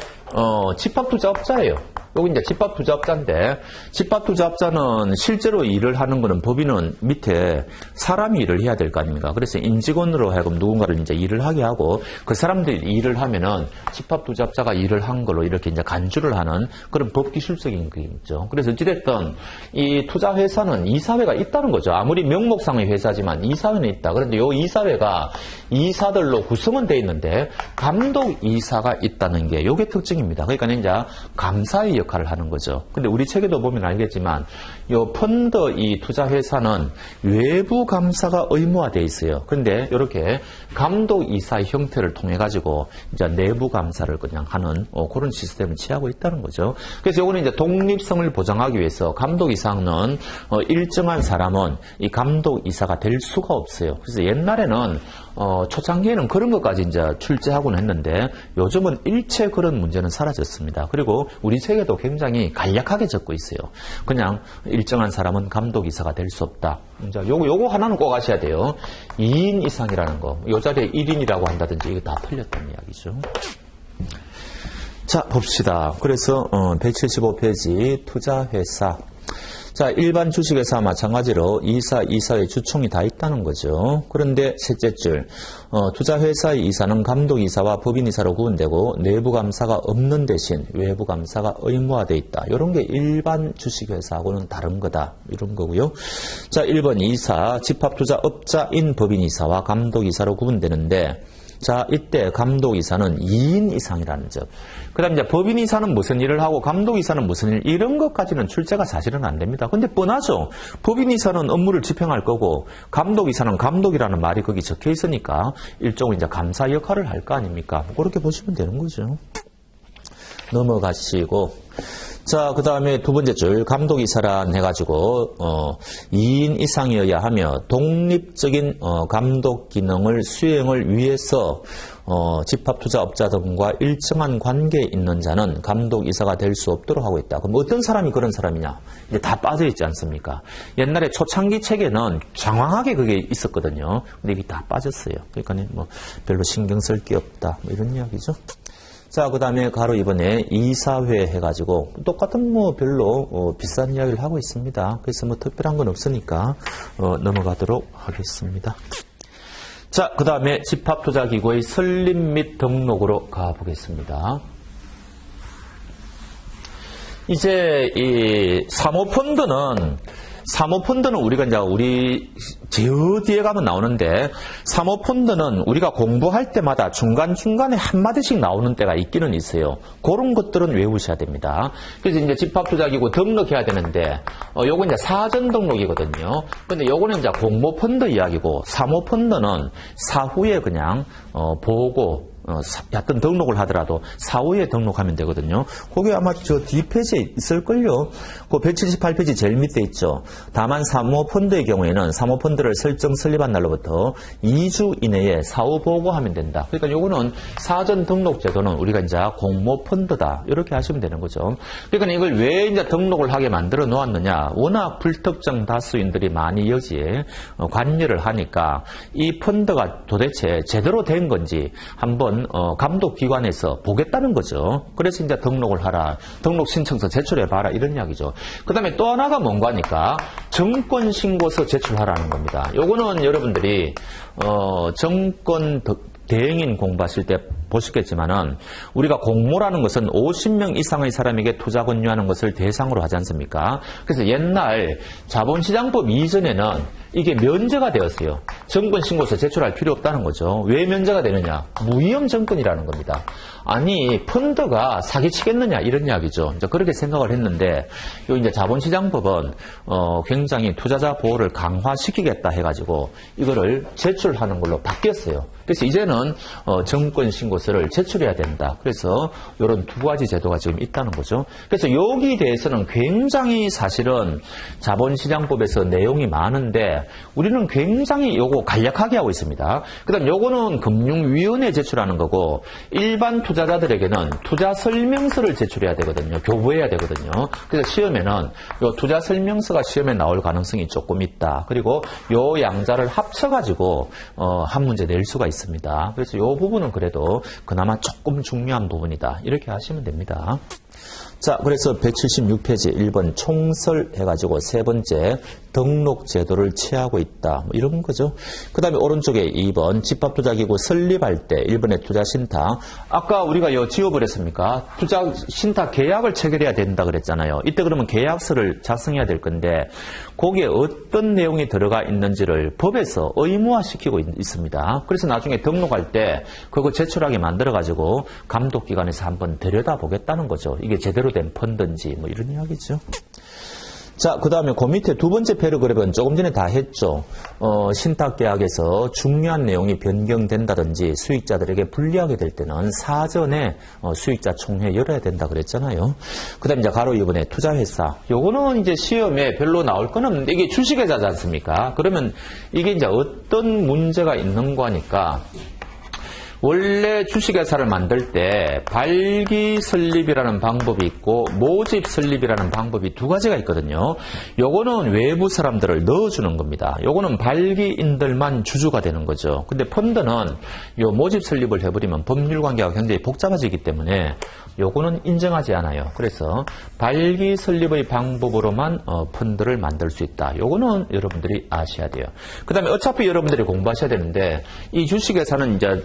집합투자업자예요. 요거 이제 집합투자업자인데, 집합투자업자는 실제로 일을 하는 거는 법인은 밑에 사람이 일을 해야 될 거 아닙니까? 그래서 임직원으로 하여금 누군가를 이제 일을 하게 하고, 그 사람들이 일을 하면은 집합투자업자가 일을 한 걸로 이렇게 이제 간주를 하는 그런 법기술적인 게 있죠. 그래서 어찌됐든 이 투자회사는 이사회가 있다는 거죠. 아무리 명목상의 회사지만 이사회는 있다. 그런데 요 이사회가 이사들로 구성은 돼 있는데 감독 이사가 있다는 게 요게 특징입니다. 그러니까 이제 감사의 역할을 하는 거죠. 근데 우리 책에도 보면 알겠지만 요 펀드 이 투자회사는 외부 감사가 의무화되어 있어요. 근데 이렇게 감독 이사의 형태를 통해 가지고 이제 내부 감사를 그냥 하는 그런 시스템을 취하고 있다는 거죠. 그래서 요거는 이제 독립성을 보장하기 위해서 감독 이사는 일정한 사람은 이 감독 이사가 될 수가 없어요. 그래서 옛날에는 초창기에는 그런 것까지 이제 출제하고는 했는데 요즘은 일체 그런 문제는 사라졌습니다. 그리고 우리 책에도 굉장히 간략하게 적고 있어요. 그냥 일정한 사람은 감독이사가 될 수 없다. 이제 요거 하나는 꼭 아셔야 돼요. 2인 이상이라는 거. 요 자리에 1인이라고 한다든지 이거 다 틀렸다는 이야기죠. 자, 봅시다. 그래서 175페이지 투자회사. 자, 일반 주식회사와 마찬가지로 이사의 주총이 다 있다는 거죠. 그런데 셋째 줄, 투자회사의 이사는 감독이사와 법인이사로 구분되고 내부감사가 없는 대신 외부감사가 의무화되어 있다. 이런 게 일반 주식회사하고는 다른 거다. 이런 거고요. 자, 1번 이사, 집합투자업자인 법인이사와 감독이사로 구분되는데 자, 이때 감독이사는 2인 이상이라는 점. 그 다음에 이제 법인이사는 무슨 일을 하고 감독이사는 무슨 일, 이런 것까지는 출제가 사실은 안 됩니다. 근데 뻔하죠. 법인이사는 업무를 집행할 거고, 감독이사는 감독이라는 말이 거기 적혀 있으니까, 일종의 이제 감사 역할을 할 거 아닙니까? 그렇게 보시면 되는 거죠. 넘어가시고. 자, 그 다음에 두 번째 줄, 감독이사란 해가지고, 2인 이상이어야 하며, 독립적인, 감독 기능을 수행을 위해서, 집합투자업자 등과 일정한 관계에 있는 자는 감독이사가 될 수 없도록 하고 있다. 그럼 어떤 사람이 그런 사람이냐? 이제 다 빠져있지 않습니까? 옛날에 초창기 책에는 장황하게 그게 있었거든요. 근데 이게 다 빠졌어요. 그러니까 뭐, 별로 신경 쓸 게 없다. 뭐 이런 이야기죠. 자, 그 다음에 가로 이번에 이사회 해가지고 똑같은 뭐 별로 비싼 이야기를 하고 있습니다. 그래서 뭐 특별한 건 없으니까 넘어가도록 하겠습니다. 자, 그 다음에 집합투자기구의 설립 및 등록으로 가보겠습니다. 이제 이 사모펀드는 사모펀드는 우리가 이제 우리 제어 뒤에 가면 나오는데, 사모펀드는 우리가 공부할 때마다 중간중간에 한마디씩 나오는 때가 있기는 있어요. 그런 것들은 외우셔야 됩니다. 그래서 이제 집합투자기구 등록해야 되는데, 요거 이제 사전 등록이거든요. 근데 요거는 이제 공모펀드 이야기고, 사모펀드는 사후에 그냥, 보고, 하여튼 등록을 하더라도 사후에 등록하면 되거든요. 그게 아마 저 뒷페이지에 있을걸요. 그 178페이지 제일 밑에 있죠. 다만 사모펀드의 경우에는 사모펀드를 설정 설립한 날로부터 2주 이내에 사후 보고하면 된다. 그러니까 요거는 사전 등록 제도는 우리가 이제 공모펀드다. 이렇게 하시면 되는 거죠. 그러니까 이걸 왜 이제 등록을 하게 만들어 놓았느냐. 워낙 불특정 다수인들이 많이 여기에 관여를 하니까 이 펀드가 도대체 제대로 된 건지 한번 감독기관에서 보겠다는 거죠. 그래서 이제 등록을 하라. 등록 신청서 제출해봐라. 이런 이야기죠. 그 다음에 또 하나가 뭔가 하니까 정권신고서 제출하라는 겁니다. 요거는 여러분들이, 정권 대행인 공부하실 때 보셨겠지만은 우리가 공모라는 것은 50명 이상의 사람에게 투자 권유하는 것을 대상으로 하지 않습니까? 그래서 옛날 자본시장법 이전에는 이게 면제가 되었어요. 정권신고서 제출할 필요 없다는 거죠. 왜 면제가 되느냐? 무위험 정권이라는 겁니다. 아니, 펀드가 사기치겠느냐? 이런 이야기죠. 이제 그렇게 생각을 했는데, 요 이제 자본시장법은, 굉장히 투자자 보호를 강화시키겠다 해가지고, 이거를 제출하는 걸로 바뀌었어요. 그래서 이제는, 정권신고서를 제출해야 된다. 그래서, 요런 두 가지 제도가 지금 있다는 거죠. 그래서 여기에 대해서는 굉장히 사실은 자본시장법에서 내용이 많은데, 우리는 굉장히 요거 간략하게 하고 있습니다. 그 다음 요거는 금융위원회에 제출하는 거고, 일반 투자자들에게는 투자 설명서를 제출해야 되거든요. 교부해야 되거든요. 그래서 시험에는 요 투자 설명서가 시험에 나올 가능성이 조금 있다. 그리고 요 양자를 합쳐가지고 한 문제 낼 수가 있습니다. 그래서 요 부분은 그래도 그나마 조금 중요한 부분이다. 이렇게 하시면 됩니다. 자, 그래서 176페이지 1번 총설 해가지고 세 번째 등록 제도를 취하고 있다. 뭐 이런 거죠. 그 다음에 오른쪽에 2번 집합투자기구 설립할 때 1번의 투자신탁. 아까 우리가 요 지워버렸습니까? 투자신탁 계약을 체결해야 된다 그랬잖아요. 이때 그러면 계약서를 작성해야 될 건데 거기에 어떤 내용이 들어가 있는지를 법에서 의무화시키고 있습니다. 그래서 나중에 등록할 때 그거 제출하게 만들어가지고 감독기관에서 한번 들여다보겠다는 거죠. 이게 제대로 된 펀드인지 뭐 이런 이야기죠. 자, 그 다음에 그 밑에 두 번째 패러그래프는 조금 전에 다 했죠. 신탁계약에서 중요한 내용이 변경된다든지 수익자들에게 불리하게 될 때는 사전에 수익자 총회 열어야 된다 그랬잖아요. 그 다음에 이제 가로 2번에 투자회사. 요거는 이제 시험에 별로 나올 건 없는데 이게 주식회사지 않습니까? 그러면 이게 이제 어떤 문제가 있는 거니까 원래 주식회사를 만들 때 발기 설립이라는 방법이 있고 모집 설립이라는 방법이 두 가지가 있거든요. 요거는 외부 사람들을 넣어주는 겁니다. 요거는 발기인들만 주주가 되는 거죠. 근데 펀드는 요 모집 설립을 해버리면 법률 관계가 굉장히 복잡해지기 때문에 요거는 인정하지 않아요. 그래서 발기 설립의 방법으로만 펀드를 만들 수 있다. 요거는 여러분들이 아셔야 돼요. 그 다음에 어차피 여러분들이 공부하셔야 되는데 이 주식회사는 이제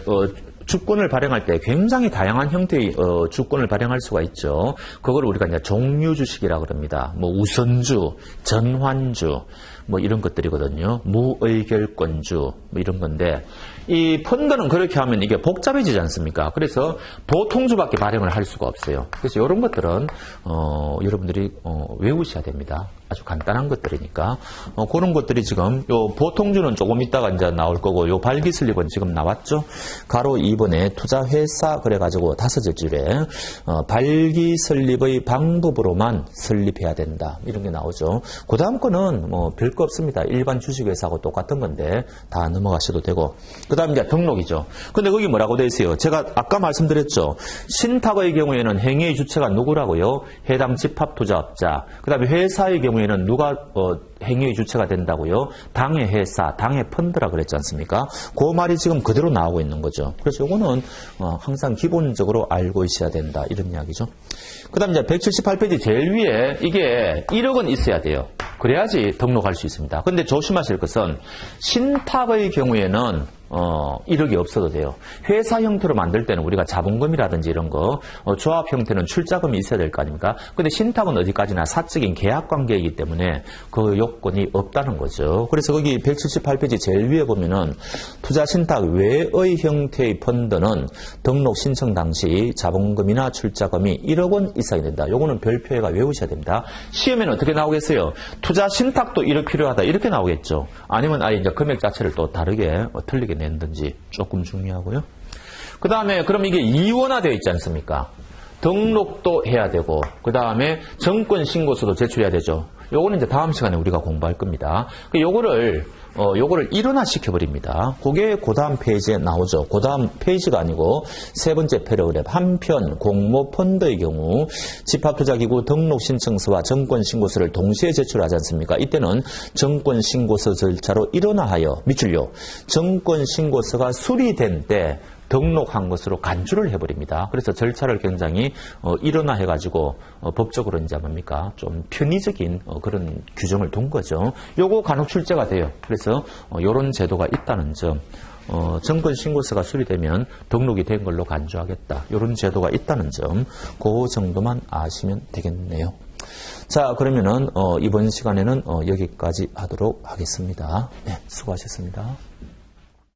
주권을 발행할 때 굉장히 다양한 형태의 주권을 발행할 수가 있죠. 그걸 우리가 이제 종류 주식이라고 그럽니다. 뭐 우선주, 전환주, 뭐 이런 것들이거든요. 무의결권주, 뭐 이런 건데 이 펀드는 그렇게 하면 이게 복잡해지지 않습니까? 그래서 보통주밖에 발행을 할 수가 없어요. 그래서 이런 것들은 여러분들이 외우셔야 됩니다. 아주 간단한 것들이니까 그런 것들이 지금 요 보통주는 조금 있다가 이제 나올 거고 요 발기 설립은 지금 나왔죠. 가로 2번에 투자회사 그래가지고 5째 줄에 발기 설립의 방법으로만 설립해야 된다 이런 게 나오죠. 그 다음 거는 뭐 별거 없습니다. 일반 주식회사하고 똑같은 건데 다 넘어가셔도 되고 그 다음 이제 등록이죠. 근데 거기 뭐라고 돼 있어요? 제가 아까 말씀드렸죠. 신탁의 경우에는 행위의 주체가 누구라고요? 해당 집합투자업자. 그 다음에 회사의 경우에는 누가 행위의 주체가 된다고요? 당의 회사, 당의 펀드라 그랬지 않습니까? 그 말이 지금 그대로 나오고 있는 거죠. 그래서 이거는 항상 기본적으로 알고 있어야 된다 이런 이야기죠. 그 다음 이제 178페이지 제일 위에 이게 1억은 있어야 돼요. 그래야지 등록할 수 있습니다. 근데 조심하실 것은 신탁의 경우에는 이력이 없어도 돼요. 회사 형태로 만들 때는 우리가 자본금이라든지 이런 거, 조합 형태는 출자금이 있어야 될 거 아닙니까? 근데 신탁은 어디까지나 사적인 계약 관계이기 때문에 그 요건이 없다는 거죠. 그래서 거기 178페이지 제일 위에 보면은 투자 신탁 외의 형태의 펀드는 등록 신청 당시 자본금이나 출자금이 1억 원 이상이 된다. 요거는 별표에가 외우셔야 됩니다. 시험에는 어떻게 나오겠어요? 투자 신탁도 1억 필요하다. 이렇게 나오겠죠. 아니면 아예 이제 금액 자체를 또 다르게 틀리게 낸든지 조금 중요하고요. 그 다음에 그럼 이게 이원화되어 있지 않습니까? 등록도 해야 되고 그 다음에 정권 신고서도 제출해야 되죠. 요거는 이제 다음 시간에 우리가 공부할 겁니다. 요거를 일원화 시켜버립니다. 그게 그 다음 페이지에 나오죠. 그 다음 페이지가 아니고 세 번째 패러그래프. 한편 공모펀드의 경우 집합투자기구 등록신청서와 정권신고서를 동시에 제출하지 않습니까? 이때는 정권신고서 절차로 일원화하여 밑줄요. 정권신고서가 수리된 때 등록한 것으로 간주를 해버립니다. 그래서 절차를 굉장히 일원화해가지고 법적으로 이제 뭡니까 좀 편의적인 그런 규정을 둔 거죠. 요거 간혹 출제가 돼요. 그래서 이런 제도가 있다는 점, 정권 신고서가 수리되면 등록이 된 걸로 간주하겠다. 이런 제도가 있다는 점, 그 정도만 아시면 되겠네요. 자, 그러면은 이번 시간에는 여기까지 하도록 하겠습니다. 네, 수고하셨습니다.